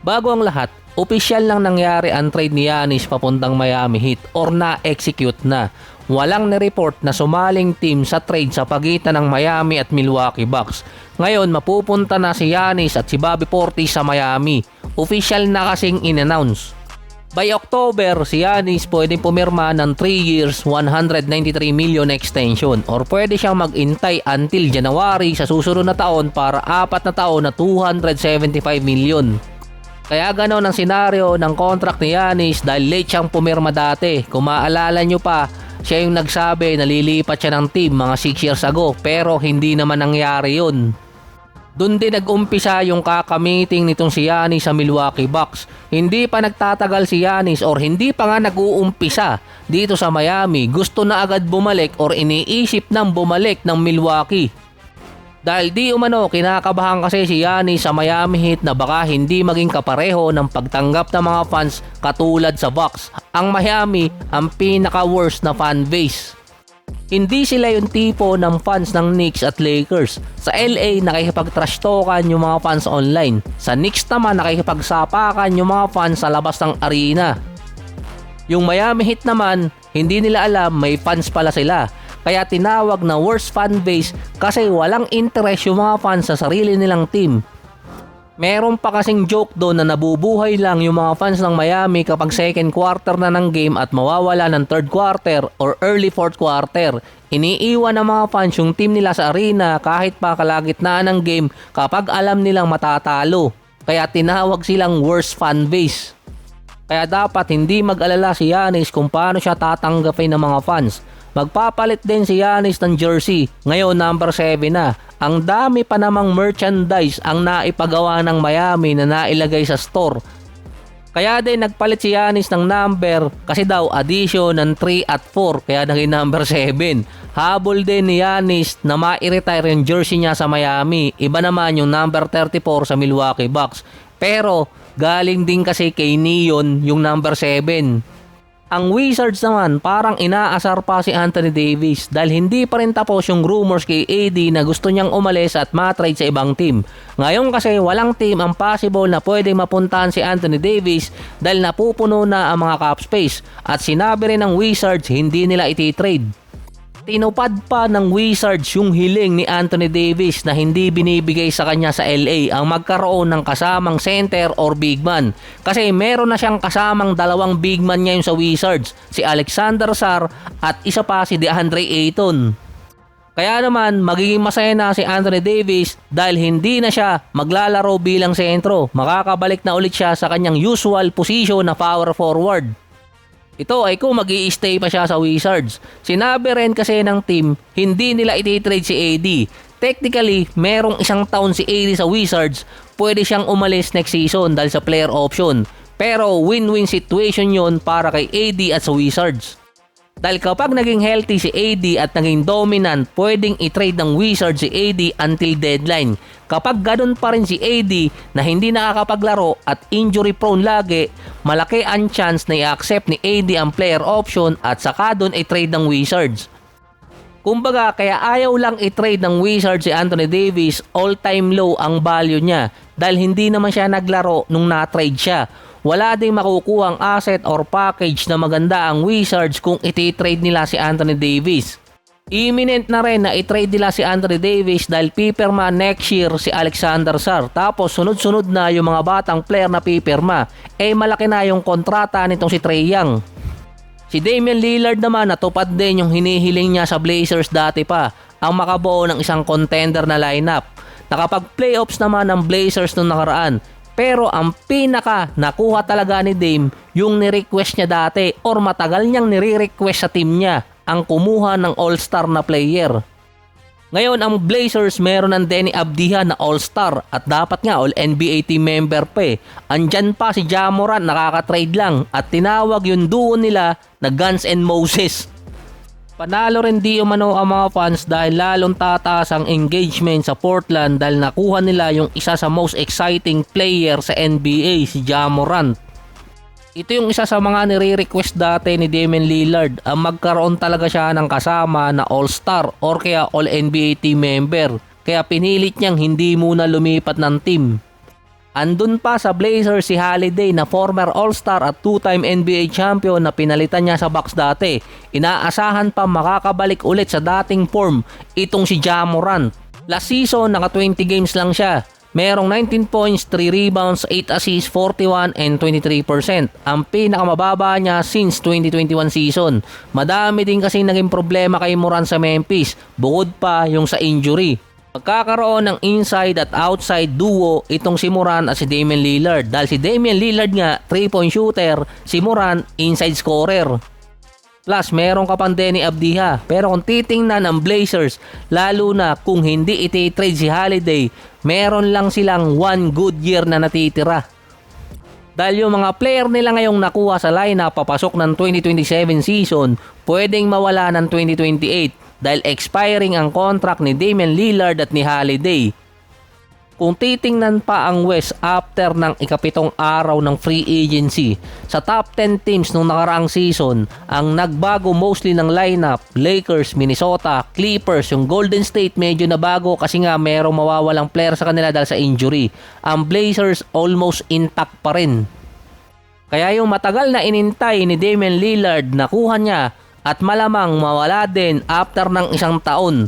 Bago ang lahat, opisyal lang nangyari ang trade ni Giannis papuntang Miami Heat or na-execute na. Walang nireport na sumaling team sa trade sa pagitan ng Miami at Milwaukee Bucks. Ngayon, mapupunta na si Giannis at si Bobby Portis sa Miami. Opisyal na kasing in-announce. By October, si Giannis pwedeng pumirma ng 3 years, 193 million extension or pwede siyang mag-intay until January sa susunod na taon para 4 na taon na 275 million. Kaya ganoon ang senaryo ng contract ni Giannis dahil late siyang pumirma dati. Kung maalala nyo pa, siya yung nagsabi na lilipat siya ng team mga 6 years ago pero hindi naman nangyari yun. Doon din nag-umpisa yung kakamiting nitong si Giannis sa Milwaukee Bucks. Hindi pa nagtatagal si Giannis or hindi pa nga nag-uumpisa dito sa Miami. Gusto na agad bumalik or iniisip nang bumalik ng Milwaukee. Dahil di umano kinakabahan kasi si Giannis sa Miami Heat na baka hindi maging kapareho ng pagtanggap ng mga fans katulad sa Bucks. Ang Miami ang pinaka-worst na fan base. Hindi sila yung tipo ng fans ng Knicks at Lakers. Sa LA nakikipag-trash talkan yung mga fans online. Sa Knicks naman nakikipagsapakan yung mga fans sa labas ng arena. Yung Miami Heat naman, hindi nila alam may fans pala sila. Kaya tinawag na worst fan base kasi walang interest yung mga fans sa sarili nilang team. Meron pa kasing joke doon na nabubuhay lang yung mga fans ng Miami kapag second quarter na ng game at mawawala ng third quarter or early fourth quarter. Iniiwan ng mga fans yung team nila sa arena kahit pa kalagitnaan ng game kapag alam nilang matatalo. Kaya tinawag silang worst fan base. Kaya dapat hindi mag-alala si Giannis kung paano siya tatanggapin ng mga fans. Magpapalit din si Giannis ng jersey. Ngayon number 7 na. Ang dami pa namang merchandise ang naipagawa ng Miami na nailagay sa store. Kaya din nagpalit si Giannis ng number kasi daw addition ng 3 at 4 kaya naging number 7. Habol din ni Giannis na ma-retire yung jersey niya sa Miami. Iba naman yung number 34 sa Milwaukee Bucks. Pero galing din kasi kay Neon yung number 7. Ang Wizards naman parang inaasar pa si Anthony Davis dahil hindi pa rin tapos yung rumors kay AD na gusto niyang umalis at matrade sa ibang team. Ngayon kasi walang team ang possible na pwedeng mapuntahan si Anthony Davis dahil napupuno na ang mga cap space at sinabi rin ng Wizards hindi nila iti-trade. Tinupad pa ng Wizards yung hiling ni Anthony Davis na hindi binibigay sa kanya sa LA ang magkaroon ng kasamang center or big man. Kasi meron na siyang kasamang dalawang big man ngayon sa Wizards, si Alexander Sarr at isa pa si DeAndre Ayton. Kaya naman magiging masaya na si Anthony Davis dahil hindi na siya maglalaro bilang sentro. Makakabalik na ulit siya sa kanyang usual position na power forward. Ito ay kung mag-i-stay pa siya sa Wizards. Sinabi rin kasi ng team, hindi nila iti-trade si AD. Technically, merong 1 taon si AD sa Wizards, pwede siyang umalis next season dahil sa player option. Pero win-win situation yon para kay AD at sa Wizards. Dahil kapag naging healthy si AD at naging dominant, pwedeng i-trade ng Wizards si AD until deadline. Kapag ganun pa rin si AD na hindi nakakapaglaro at injury prone lagi, malaki ang chance na i-accept ni AD ang player option at saka doon i-trade ng Wizards. Kumbaga kaya ayaw lang i-trade ng Wizards si Anthony Davis, all-time low ang value niya dahil hindi naman siya naglaro nung na-trade siya. Wala ding makukuhang asset or package na maganda ang Wizards kung iti-trade nila si Anthony Davis. Imminent na rin na i-trade nila si Anthony Davis dahil pipirma next year si Alexander Sarr. Tapos sunod-sunod na yung mga batang player na pipirma. Malaki na yung kontrata nitong si Trae Young. Si Damian Lillard naman natupad din yung hinihiling niya sa Blazers dati pa, ang makabuo ng isang contender na lineup. Nakapag-playoffs naman ang Blazers nung nakaraan. Pero ang pinaka nakuha talaga ni Dame yung ni-request niya dati or matagal niyang nire-request sa team niya, ang kumuha ng all-star na player. Ngayon ang Blazers meron ng Denny Abdiha na all-star at dapat nga all-NBA team member pa. Andyan pa si Ja Morant nakaka-trade lang at tinawag yung duo nila na Guns and Moses. Panalo rin di umano ang mga fans dahil lalong tataas ang engagement sa Portland dahil nakuha nila yung isa sa most exciting player sa NBA, si Ja Morant. Ito yung isa sa mga nire-request dati ni Damian Lillard, ang magkaroon talaga siya ng kasama na all-star or kaya all-NBA team member. Kaya pinilit niyang hindi muna lumipat ng team. Andun pa sa Blazers si Holiday na former All-Star at two-time NBA champion na pinalitan niya sa Bucks dati. Inaasahan pa makakabalik ulit sa dating form itong si Ja Morant. Last season naka 20 games lang siya. Merong 19 points, 3 rebounds, 8 assists, 41 and 23%. Ang pinakamababa niya since 2021 season. Madami din kasi naging problema kay Morant sa Memphis, bukod pa yung sa injury. Magkakaroon ng inside at outside duo itong si Morant at si Damian Lillard. Dahil si Damian Lillard nga 3-point shooter, si Morant inside scorer. Plus, meron ka pang Denny Abdiha. Pero kung titingnan ang Blazers, lalo na kung hindi iti-trade si Holiday, meron lang silang 1 good year na natitira. Dahil yung mga player nila ngayong nakuha sa lineup papasok ng 2027 season, pwedeng mawala ng 2028 dahil expiring ang contract ni Damian Lillard at ni Holiday. Kung titingnan pa ang West after ng ikapitong araw ng free agency, sa top 10 teams nung nakaraang season, ang nagbago mostly ng lineup, Lakers, Minnesota, Clippers, yung Golden State medyo nabago kasi nga merong mawawalang player sa kanila dahil sa injury. Ang Blazers almost intact pa rin. Kaya yung matagal na inintay ni Damian Lillard nakuha niya at malamang mawala din after ng isang taon.